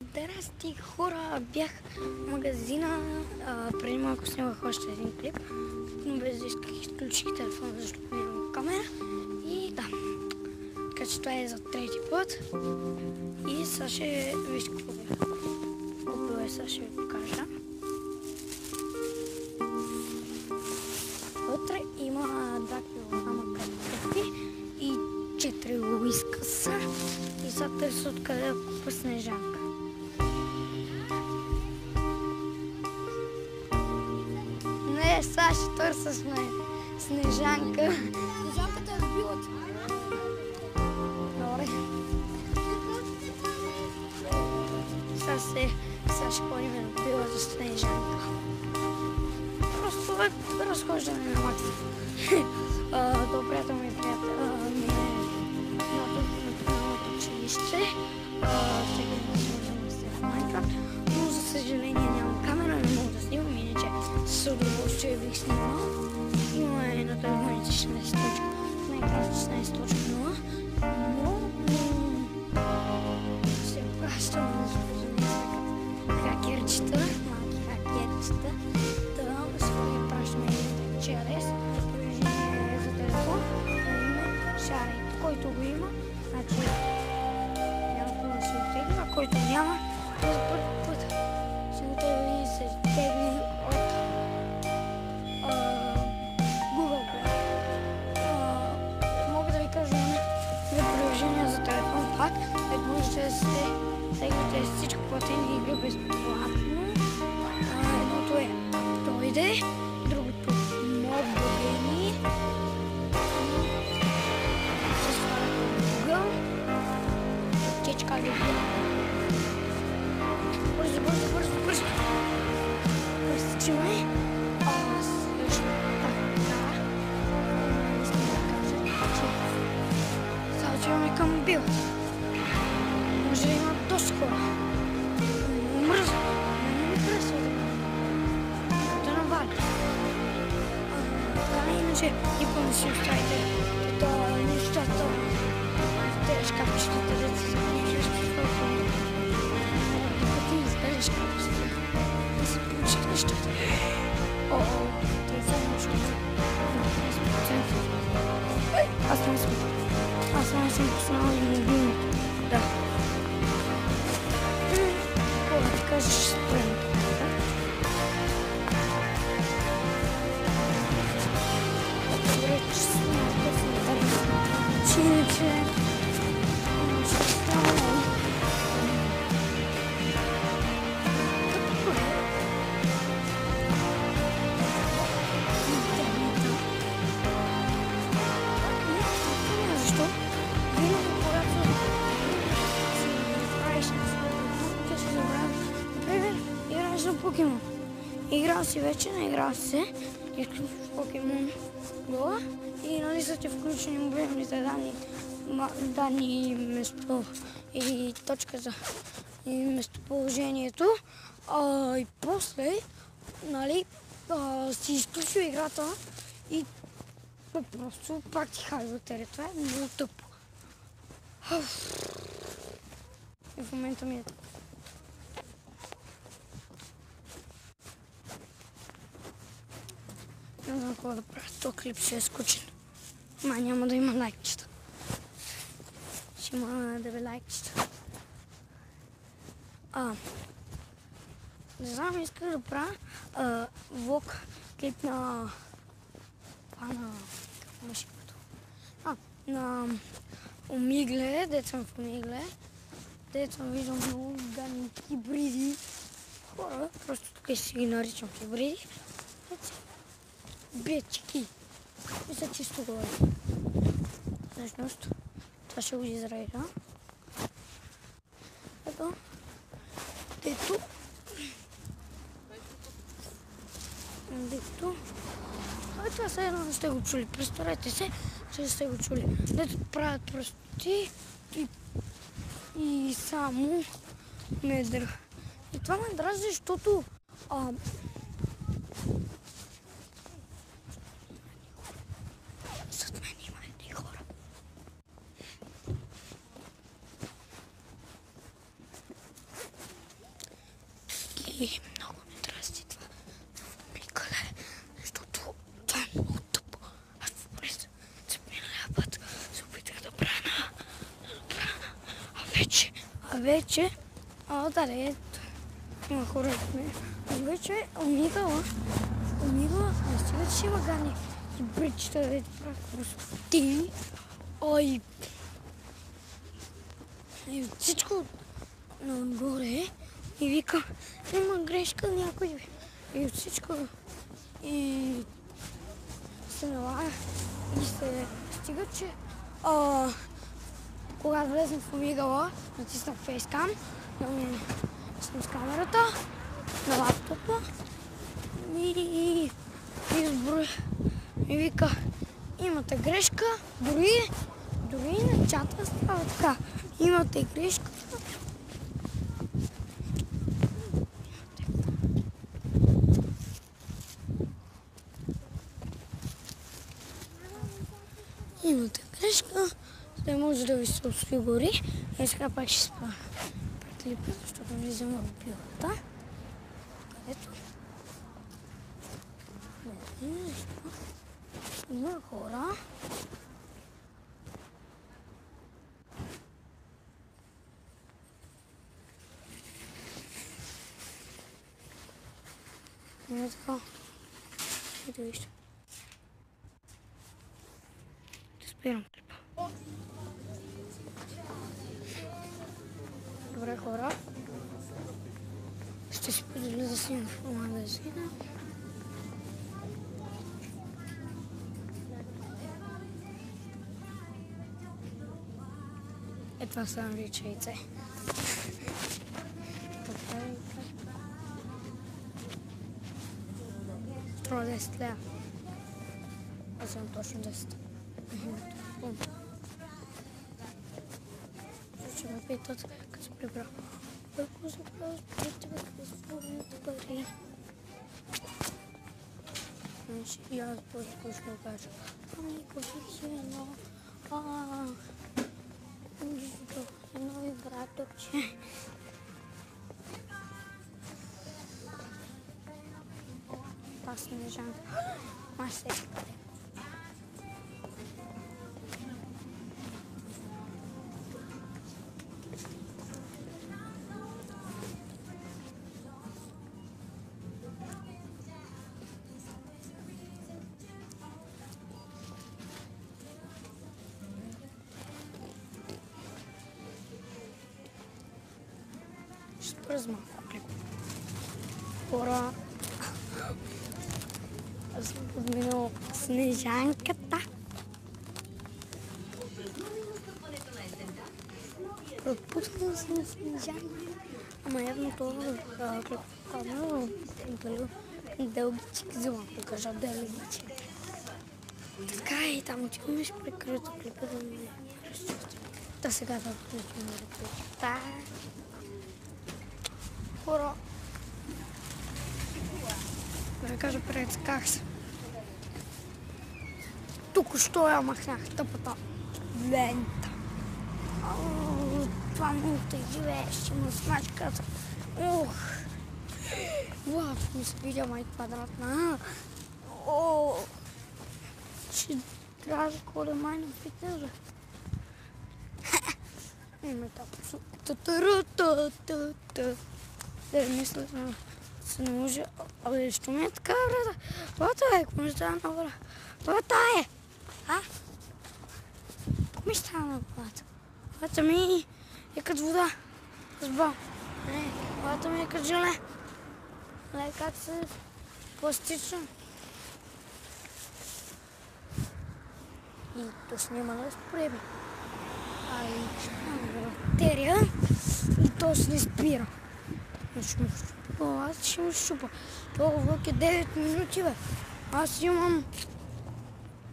Здрасти, хора! Бях в магазина, преди малко снимах още един клип, но без да исках изключих телефона, защото нямам камера. И да, така че това е за трети път. И сега ще виж какво бях купила, сега ще ви покажа. Вътре има 2 кг картофи и 4 уискаса. И сега търся откъде да купа снежанка. Не, сега ще търся снежанка. Снежанката е сбила. Добре. Сега ще ходим на била за снежанка. Просто разхождане на макса. Добрата ми приятел ми е на училище. Всеки ден сме в Майнкрафт, но за съжаление нямам камера, не мога да снимам, иначе с удоволствие бих снимал. Има на телефоните 16 точка, Minecraft 16.0, но се пращам на хакерчета, малки хакерчета, да свои пращаме чрез приложение за телефон, Шарейт, който го има, значи няма да се оттегли, а който няма, за първи път се оттегли и се тегли от Google Play. Мога да ви кажа две приложения за телефон пак, където можете да се теглите всички платени игри безплатно. Едното е Дойде, другото Mobgame. Се сваля в Google. Течка ви бързо. Пресичаме. Също така. Искам да кажа, че сега отиваме към Бил. Може да има доста хора. Мръзва. Не ми харесва да наваля. Така иначе никога не си оставите нещата в тези шкафчетата, да си запишеш защото докато ти изглеждаш шкафчета, да си получиш нещата. Телефон човек. 15%. Аз не съм пуснала и мобилното. Да. Какво да ти кажеш, ще спрем. Добре, че снимах късно да че иначе ще става. Защо? Винаги, когато си правиш нещо, те се забравят. Например, играеш на Покемон. Играл си вече, не играл си, изключваш Покемон Go и нали са ти включени мобилните данни и точката и местоположението. И после, нали, си изключва играта и просто пак ти хаби батерия. Това е много тъпо. И в момента ми е тъпо. Не знам какво да правя. То клип ще е скучен. Няма да има лайкчета. Ще има 9 лайкчета. Не знам, исках да правя влог, клип на какво беше като? На Омигле, дето съм в Омигле. Дето съм виждал много гадни хибриди хора. Просто тук си ги наричам хибриди. Бички. И са чисто горе. Всъщност, това ще го изрежа. Ето. Дето. Това са едно не сте го чули. Представете се, че сте го чули. Дето правят пръстоти и само медра. И това ме дразни, защото зад мен има едни хора. И много ми дразни това фумикане, защото това е много тъпо. Аз в момента се миналия път се опитах да брана. А вече, има хора от мен. Вече умигала, не стига, че ще вагани и бричета да правят простини. Ой, и всичко нагоре и вика, има грешка някой. И от всичко и се налага и се стига, че когато влезем в Омигала, натиснах фейскам, да ми с камерата на лаптопа и изброих. И вика, имате грешка, дори на чата става така. Имате грешка. Имате грешка, да може да ви се осигури. И сега пак ще спа пред клипа, защото влизам в билата. Където? Има хора. Не така. Ето вижте. Да спирам клипа. Добре, хора. Ще си позволя да снимам в магазина. Това са нарича яйце. Струва 10 лева. Аз съм точно 10. Ще ме питат, като се прибра. Ако се правя според тебе, къде са формите пари? И аз по-скоро ще го кажа. Ами, купих си едно вибраторче. Аз не жам. Май се къде. През малко клип. Хора, аз съм подминал Снежанката. Пропуснал съм Снежанката. Ама явно това клип много дългичък, за да покажа дългичък. Така и там отиваме, ще прекръта клипа да ми разчувствам. Та сега да включим ръката. Хора, да ви кажа пред как се. Току-що я махнах тъпата лента. Това мулта живееше на смачката. Ох! Лав ми се видя май квадратна. Ще трябва да ходя май на фитнес. Име така. Да мисля, се не може. Абе, що ми е така, брата? Бата е, какво ми става на вора? Бата е! Какво ми става на главата? Бата ми е като вода. Разбал. Не, бата ми е като желе. Леката се пластично. И то снима да спореби. И бактерия. И то се не спира. Аз ще му щупа. Това влак е 9 минути, бе. Аз имам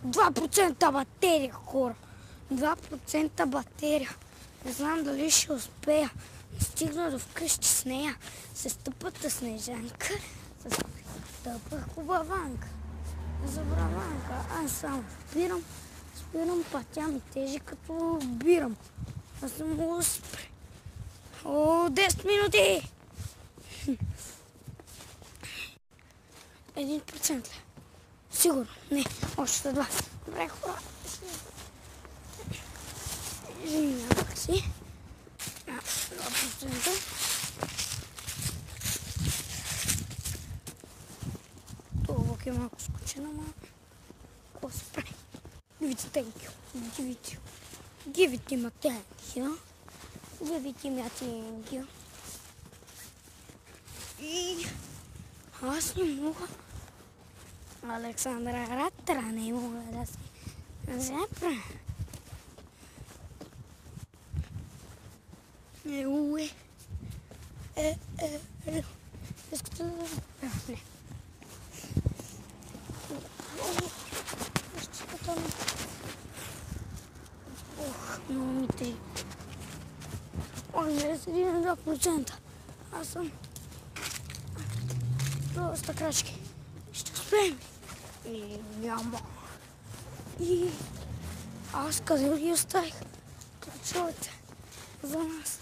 2% батерия, хора. 2% батерия. Не знам дали ще успея. Стигна до вкъщи с нея. С тъпата Снежанка. С тъпа хубаванка. Забраванка. Аз само спирам, пътя ми тежи като бирам. Аз не мога да спре. 10 минути! 1% ли? Сигурно. Не, още са 2. Добре, хора. Извинявах си. 2%. Това лук е малко скучен, ама какво се прави? Give it thank you. Give it him a thank you. Give it him a thank you. И аз не мога. Александра Раттера не мога да се запра. Искате да запра? Не. Много ми тъй. Не седи на 2%. Аз съм доста крачки. Ще успеем. И няма. И аз къде ги оставих? Ключовете за нас.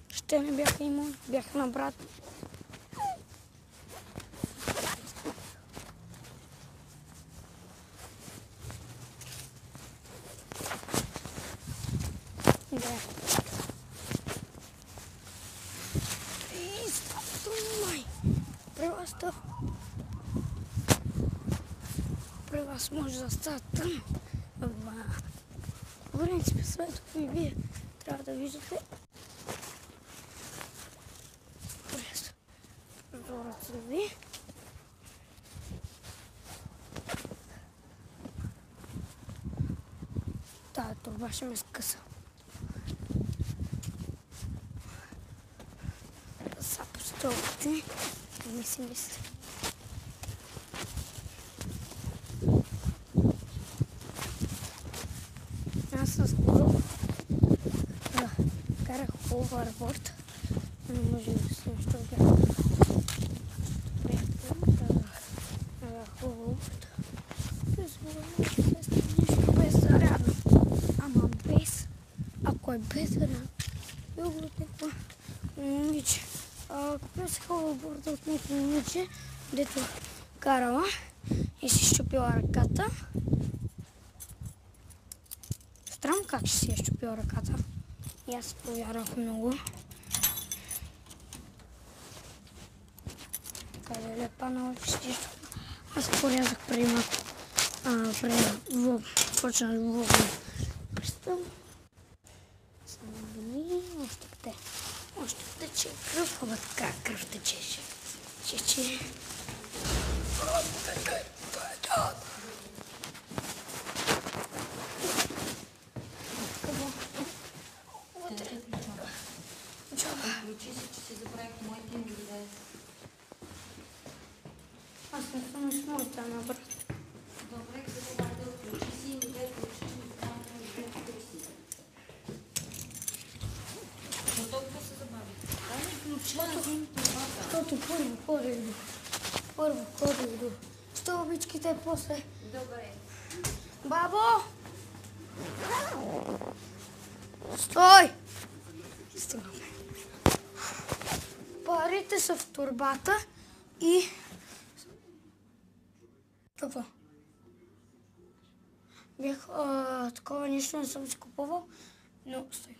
Ще не бяха имали. Бяха на брат. Да. И става май. При вас може да става тъмно. В принципе, светло и вие трябва да виждате. През прозорец ви. Тая турба ще ме скъса. Да са по столбите. Не си мисля. Аз скоро карах оверборд. Не може да си нещо бях. Оверборд. Без зарядно. Ама без. Ако е без зарядно. Юготеква момиче. Купих оверборда от някакво момиче, дето карала и си щупила ръката. Странно как ще си е щупила ръката. И аз повярвах много. Къде ли е паднала, че си щупила? Аз порязах преди малко. Почнах влогна. Представям. Само били, още тече кръв, ама така кръв течеше. Чече. Включи си, че си забравих моите им видео. Аз не съм с моята на брат. Добре, като да включи си им видео, включи си ми но толкова се забави. Да не включа на взим турбата. Защото първо ходих до стълбичките, после... Добре. Бабо! Стой! Стигнахме. Парите са в турбата и... Какво? Бях... такова нищо не съм си купувал, но стой.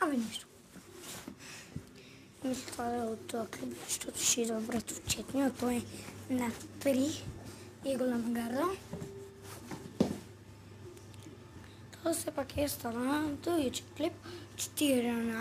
Ами нищо. Мисля това да е от това клип, защото ще идва брат в четния, а той е на 3 и голяма гарда. Това все пак е стана дългичък клип, 4 на